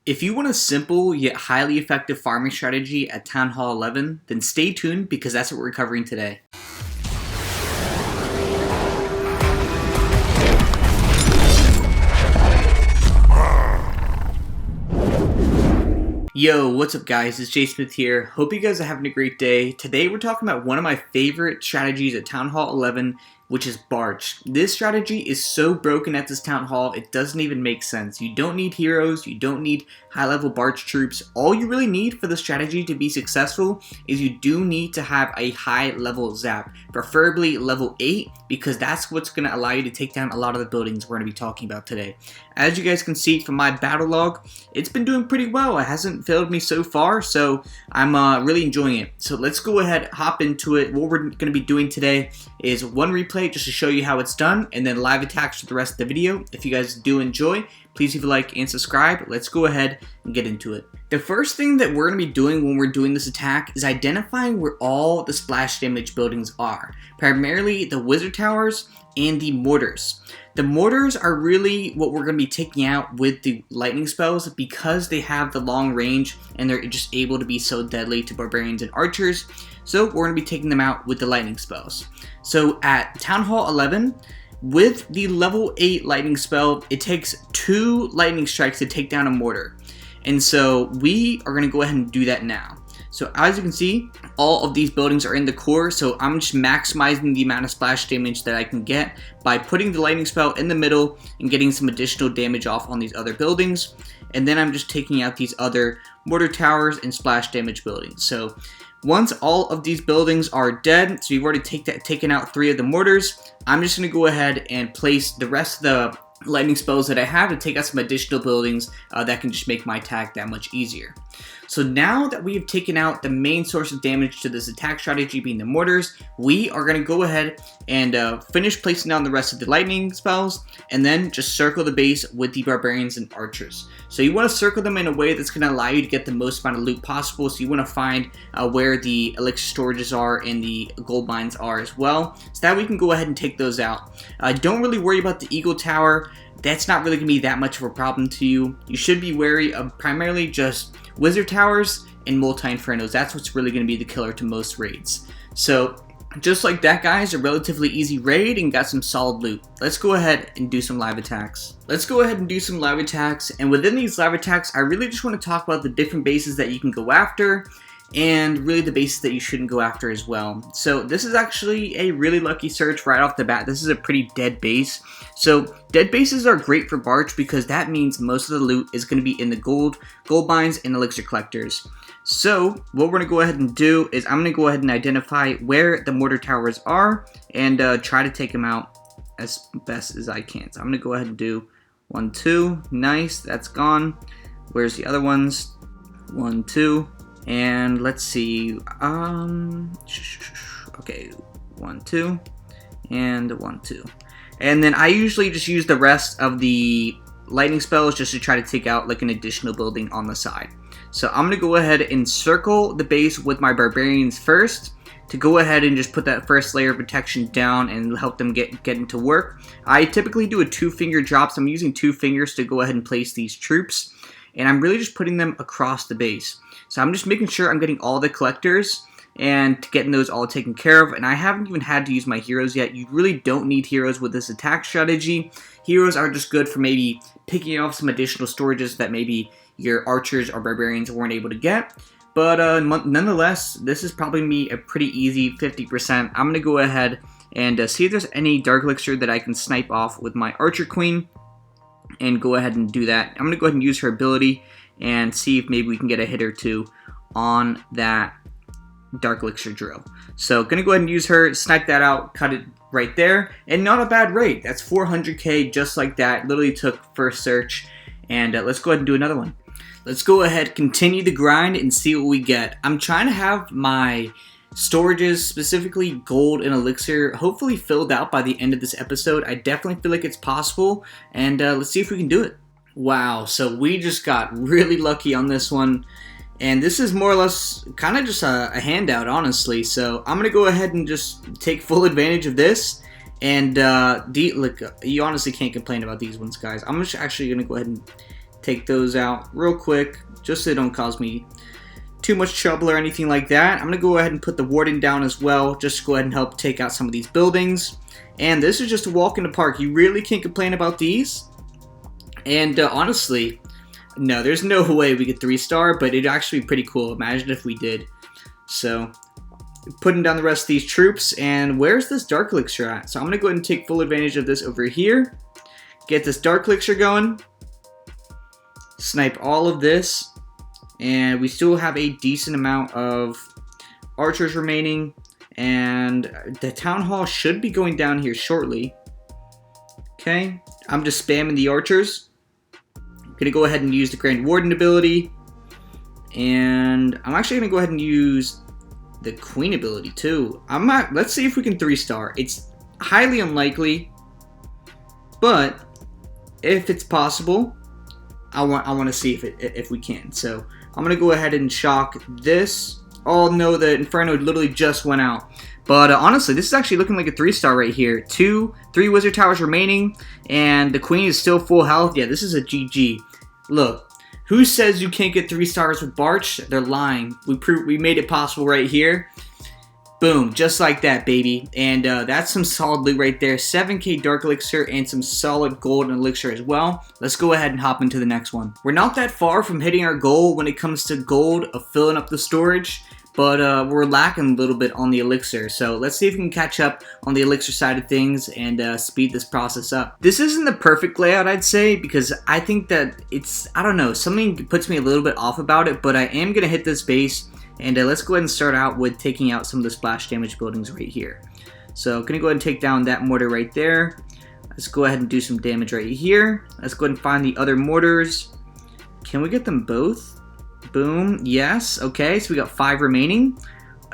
If you want a simple yet highly effective farming strategy at Town Hall 11, then stay tuned because that's what we're covering today. Yo, what's up guys, it's Jsmith here. Hope you guys are having a great day. Today we're talking about one of my favorite strategies at Town Hall 11, which is Barch. This strategy is so broken at this Town Hall, it doesn't even make sense. You don't need heroes, you don't need high-level Barch troops. All you really need for the strategy to be successful is you do need to have a high-level zap, preferably level 8, because that's what's going to allow you to take down a lot of the buildings we're going to be talking about today. As you guys can see from my battle log, it's been doing pretty well. It hasn't failed me so far, so I'm really enjoying it. So let's go ahead, hop into it. What we're going to be doing today is one replay just to show you how it's done, and then live attacks for the rest of the video. If you guys do enjoy, please leave a like and subscribe. Let's go ahead and get into it. The first thing that we're going to be doing when we're doing this attack is identifying where all the splash damage buildings are, primarily the wizard towers and the mortars. The mortars are really what we're going to be taking out with the lightning spells because they have the long range and they're just able to be so deadly to barbarians and archers. So we're going to be taking them out with the lightning spells. So at Town Hall 11, with the level 8 lightning spell, it takes 2 lightning strikes to take down a mortar. And so we are going to go ahead and do that now. So as you can see, all of these buildings are in the core, so I'm just maximizing the amount of splash damage that I can get by putting the lightning spell in the middle and getting some additional damage off on these other buildings. And then I'm just taking out these other mortar towers and splash damage buildings. So once all of these buildings are dead, so you've already taken out 3 of the mortars, I'm just going to go ahead and place the rest of the lightning spells that I have to take out some additional buildings that can just make my attack that much easier. So now that we have taken out the main source of damage to this attack strategy being the mortars, we are going to go ahead and finish placing down the rest of the lightning spells and then just circle the base with the barbarians and archers. So you want to circle them in a way that's going to allow you to get the most amount of loot possible. So you want to find where the elixir storages are and the gold mines are as well, so that we can go ahead and take those out. Don't really worry about the eagle tower. That's not really going to be that much of a problem to you. You should be wary of primarily just wizard towers and multi-infernos. That's what's really going to be the killer to most raids. So just like that, guys, a relatively easy raid and got some solid loot. Let's go ahead and do some live attacks. And within these live attacks, I really just want to talk about the different bases that you can go after and really the bases that you shouldn't go after as well. So this is actually a really lucky search right off the bat. This is a pretty dead base. So dead bases are great for Barch because that means most of the loot is going to be in the gold mines and elixir collectors. So what we're going to go ahead and do is I'm going to go ahead and identify where the mortar towers are and try to take them out as best as I can. So I'm going to go ahead and do 1, 2, nice, that's gone. Where's the other ones? 1, 2. And let's see, okay, 1, 2, and 1, 2. And then I usually just use the rest of the lightning spells just to try to take out like an additional building on the side. So I'm going to go ahead and circle the base with my barbarians first to go ahead and just put that first layer of protection down and help them get into work. I typically do a 2-finger drop, so I'm using 2 fingers to go ahead and place these troops. And I'm really just putting them across the base. So I'm just making sure I'm getting all the collectors and getting those all taken care of. And I haven't even had to use my heroes yet. You really don't need heroes with this attack strategy. Heroes are just good for maybe picking off some additional storages that maybe your archers or barbarians weren't able to get. But nonetheless, this is probably me a pretty easy 50%. I'm going to go ahead and see if there's any dark elixir that I can snipe off with my archer queen. And go ahead and do that. I'm going to go ahead and use her ability and see if maybe we can get a hit or 2 on that dark elixir drill. So going to go ahead and use her, snipe that out, cut it right there, and not a bad rate. That's 400k just like that. Literally took first search. And let's go ahead and do another one. Let's go ahead, continue the grind, and see what we get. I'm trying to have my storages, specifically gold and elixir, hopefully filled out by the end of this episode. I definitely feel like it's possible, and let's see if we can do it. Wow, so we just got really lucky on this one, and this is more or less kind of just a handout, honestly. So I'm gonna go ahead and just take full advantage of this, and look, you honestly can't complain about these ones, guys. I'm just actually gonna go ahead and take those out real quick, just so they don't cause me too much trouble or anything like that. I'm going to go ahead and put the warden down as well, just to go ahead and help take out some of these buildings. And this is just a walk in the park. You really can't complain about these. And honestly, no, there's no way we get 3-star, but it'd actually be pretty cool. Imagine if we did. So, putting down the rest of these troops, and where's this Dark Elixir at? So I'm going to go ahead and take full advantage of this over here. Get this Dark Elixir going. Snipe all of this. And we still have a decent amount of archers remaining. And the Town Hall should be going down here shortly. Okay, I'm just spamming the archers. I'm going to go ahead and use the Grand Warden ability. And I'm actually going to go ahead and use the Queen ability too. Let's see if we can 3-star. It's highly unlikely, but if it's possible, I want to see if we can. So I'm gonna go ahead and shock this. Oh no, the Inferno literally just went out. But honestly, this is actually looking like a 3-star right here. 3 Wizard Towers remaining, and the Queen is still full health. Yeah, this is a GG. Look, who says you can't get 3 stars with Barch? They're lying. We made it possible right here. Boom, just like that, baby. And that's some solid loot right there. 7k Dark Elixir and some solid Golden Elixir as well. Let's go ahead and hop into the next one. We're not that far from hitting our goal when it comes to gold of filling up the storage, but we're lacking a little bit on the Elixir. So let's see if we can catch up on the Elixir side of things and speed this process up. This isn't the perfect layout, I'd say, because I think that it's, I don't know, something puts me a little bit off about it, but I am going to hit this base. And let's go ahead and start out with taking out some of the splash damage buildings right here. So I'm going to go ahead and take down that mortar right there. Let's go ahead and do some damage right here. Let's go ahead and find the other mortars. Can we get them both? Boom. Yes. Okay, so we got 5 remaining.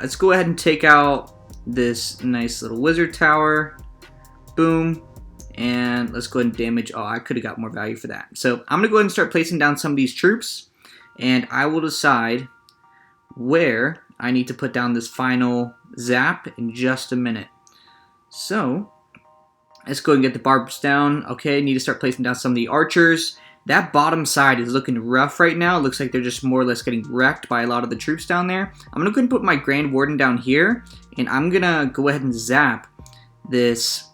Let's go ahead and take out this nice little wizard tower. Boom. And let's go ahead and damage. Oh, I could have got more value for that. So I'm going to go ahead and start placing down some of these troops. And I will decide where I need to put down this final zap in just a minute. So let's go and get the barbs down. Okay, need to start placing down some of the archers. That bottom side is looking rough right now. It looks like they're just more or less getting wrecked by a lot of the troops down there. I'm gonna go and put my Grand Warden down here, and I'm gonna go ahead and zap this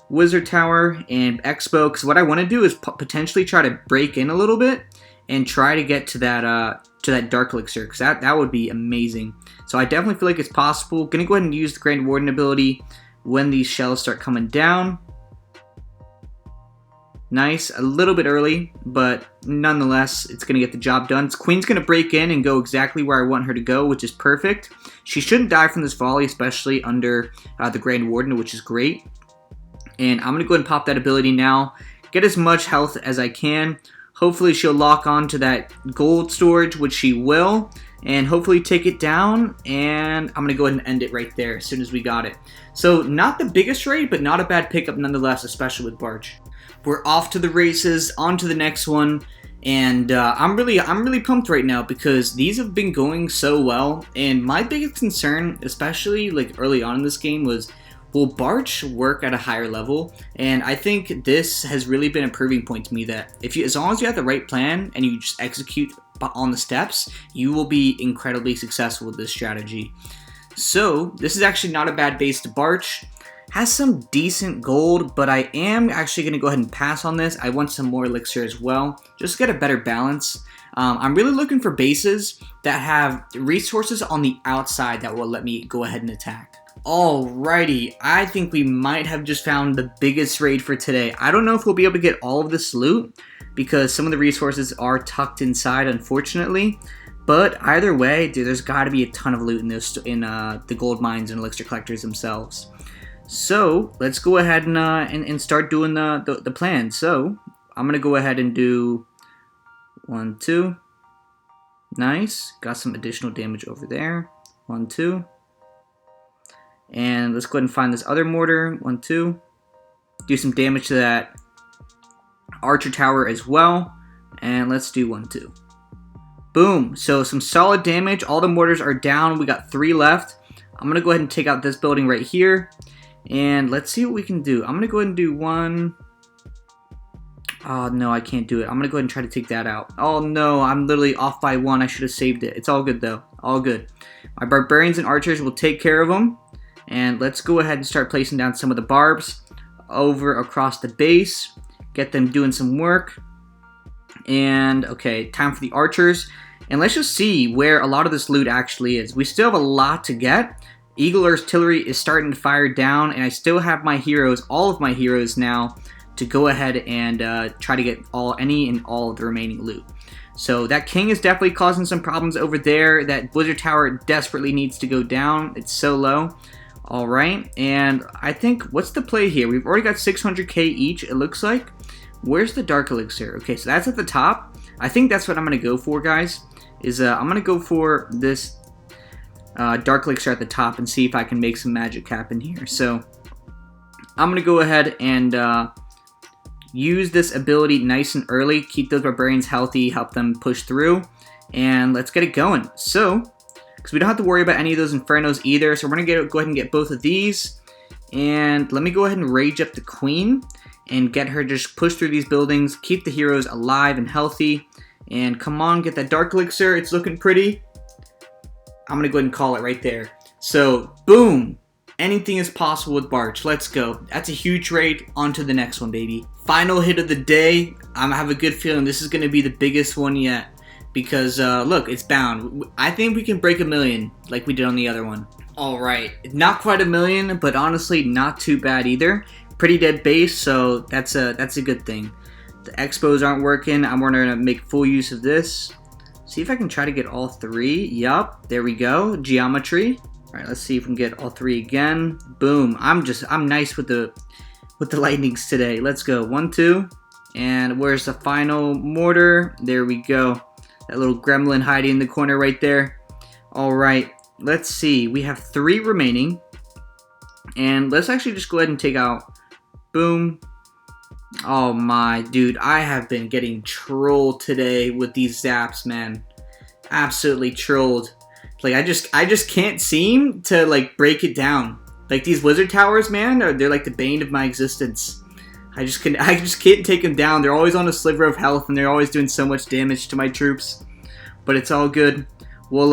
Wizard Tower and Expo, because what I want to do is potentially try to break in a little bit and try to get to that Dark Elixir, because that would be amazing. So I definitely feel like it's possible. Gonna go ahead and use the Grand Warden ability when these shells start coming down. Nice, a little bit early, but nonetheless, it's gonna get the job done. Queen's gonna break in and go exactly where I want her to go, which is perfect. She shouldn't die from this volley, especially under the Grand Warden, which is great. And I'm gonna go ahead and pop that ability now. Get as much health as I can. Hopefully she'll lock on to that gold storage, which she will, and hopefully take it down, and I'm going to go ahead and end it right there as soon as we got it. So not the biggest raid, but not a bad pickup nonetheless, especially with Barch. We're off to the races, on to the next one, and I'm really pumped right now because these have been going so well, and my biggest concern, especially like early on in this game, was will Barch work at a higher level? And I think this has really been a proving point to me that as long as you have the right plan and you just execute on the steps, you will be incredibly successful with this strategy. So this is actually not a bad base to Barch. Has some decent gold, but I am actually going to go ahead and pass on this. I want some more elixir as well, just to get a better balance. I'm really looking for bases that have resources on the outside that will let me go ahead and attack. Alrighty, I think we might have just found the biggest raid for today. I don't know if we'll be able to get all of this loot because some of the resources are tucked inside, unfortunately. But either way, dude, there's got to be a ton of loot in the gold mines and elixir collectors themselves. So let's go ahead and start doing the plan. So I'm gonna go ahead and do 1, 2. Nice, got some additional damage over there. 1, 2. And let's go ahead and find this other mortar. 1, 2. Do some damage to that archer tower as well. And let's do 1, 2. Boom. So some solid damage. All the mortars are down. We got 3 left. I'm going to go ahead and take out this building right here. And let's see what we can do. I'm going to go ahead and do 1. Oh no, I can't do it. I'm gonna go ahead and try to take that out. Oh no, I'm literally off by 1. I should have saved it. It's all good though. All good. My barbarians and archers will take care of them. And let's go ahead and start placing down some of the barbs over across the base. Get them doing some work. And okay, time for the archers. And let's just see where a lot of this loot actually is. We still have a lot to get. Eagle artillery is starting to fire down, and I still have my heroes, all of my heroes now, to go ahead and try to get any and all of the remaining loot. So that king is definitely causing some problems over there. That wizard tower desperately needs to go down. It's so low. All right, and I think, what's the play here? We've already got 600k each, it looks like. Where's the dark elixir? Okay, so that's at the top. I think that's what I'm going to go for, guys. I'm going to go for this dark elixir at the top and see if I can make some magic happen here. So I'm going to go ahead and use this ability nice and early, keep those barbarians healthy, help them push through, and let's get it going. So, because we don't have to worry about any of those infernos either, so we're going to go ahead and get both of these. And let me go ahead and rage up the queen and get her to just push through these buildings, keep the heroes alive and healthy, and come on, get that dark elixir. It's looking pretty. I'm going to go ahead and call it right there. So, boom! Anything is possible with Barch. Let's go. That's a huge raid. On to the next one, baby. Final hit of the day. I have a good feeling this is going to be the biggest one yet. Because, look, it's bound. I think we can break 1 million like we did on the other one. Alright, not quite 1 million, but honestly, not too bad either. Pretty dead base, so that's a good thing. The expos aren't working. I'm going to make full use of this. See if I can try to get all 3. Yup, there we go. Geometry. Alright, let's see if we can get all 3 again. Boom. I'm nice with the lightnings today. Let's go. 1, 2. And where's the final mortar? There we go. That little gremlin hiding in the corner right there. Alright, let's see. We have 3 remaining. And let's actually just go ahead and take out... Boom. Oh my, dude. I have been getting trolled today with these zaps, man. Absolutely trolled. Like, I just can't seem to, like, break it down. Like, these wizard towers, man, they're like the bane of my existence. I just can't take them down. They're always on a sliver of health, and they're always doing so much damage to my troops. But it's all good. Well,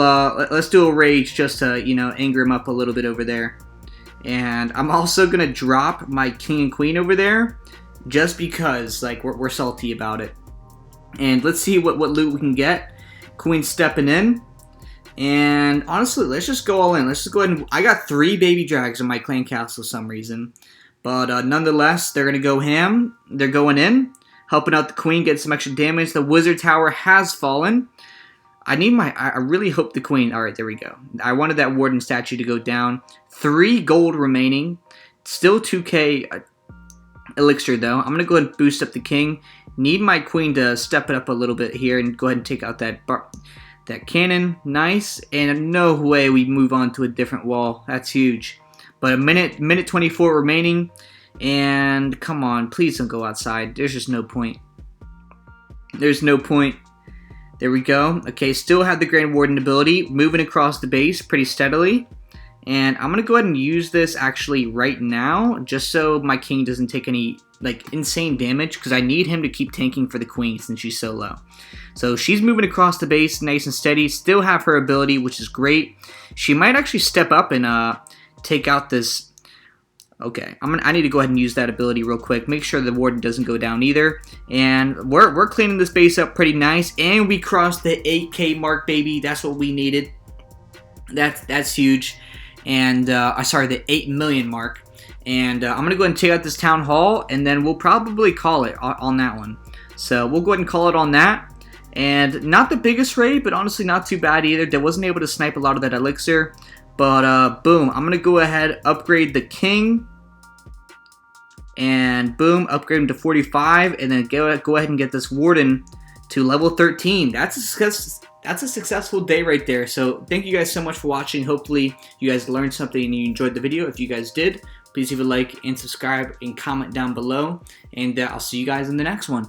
let's do a rage just to, you know, anger him up a little bit over there. And I'm also going to drop my king and queen over there just because, like, we're salty about it. And let's see what loot we can get. Queen stepping in. And honestly, let's just go all in. Let's just go ahead and... I got 3 baby drags in my clan castle for some reason. But nonetheless, they're going to go ham. They're going in. Helping out the queen, get some extra damage. The wizard tower has fallen. I really hope the queen... Alright, there we go. I wanted that warden statue to go down. 3 gold remaining. Still 2k elixir, though. I'm going to go ahead and boost up the king. Need my queen to step it up a little bit here and go ahead and take out that cannon. Nice. And no way we move on to a different wall. That's huge. But a minute 24 remaining. And come on, please don't go outside. There's just no point. There's no point. There we go. Okay, still have the Grand Warden ability. Moving across the base pretty steadily. And I'm going to go ahead and use this actually right now. Just so my king doesn't take any, like, insane damage. Because I need him to keep tanking for the queen since she's so low. So she's moving across the base nice and steady. Still have her ability, which is great. She might actually step up and take out this... Okay, I need to go ahead and use that ability real quick. Make sure the warden doesn't go down either. And we're cleaning this base up pretty nice. And we crossed the 8k mark, baby. That's what we needed. That's huge. And, sorry, the 8 million mark. And I'm going to go ahead and take out this town hall. And then we'll probably call it on that one. So we'll go ahead and call it on that. And not the biggest raid, but honestly not too bad either. They wasn't able to snipe a lot of that elixir. But, boom, I'm going to go ahead, upgrade the king, and boom, upgrade him to 45, and then go ahead and get this warden to level 13. That's a successful day right there. So thank you guys so much for watching. Hopefully you guys learned something and you enjoyed the video. If you guys did, please leave a like and subscribe and comment down below. And I'll see you guys in the next one.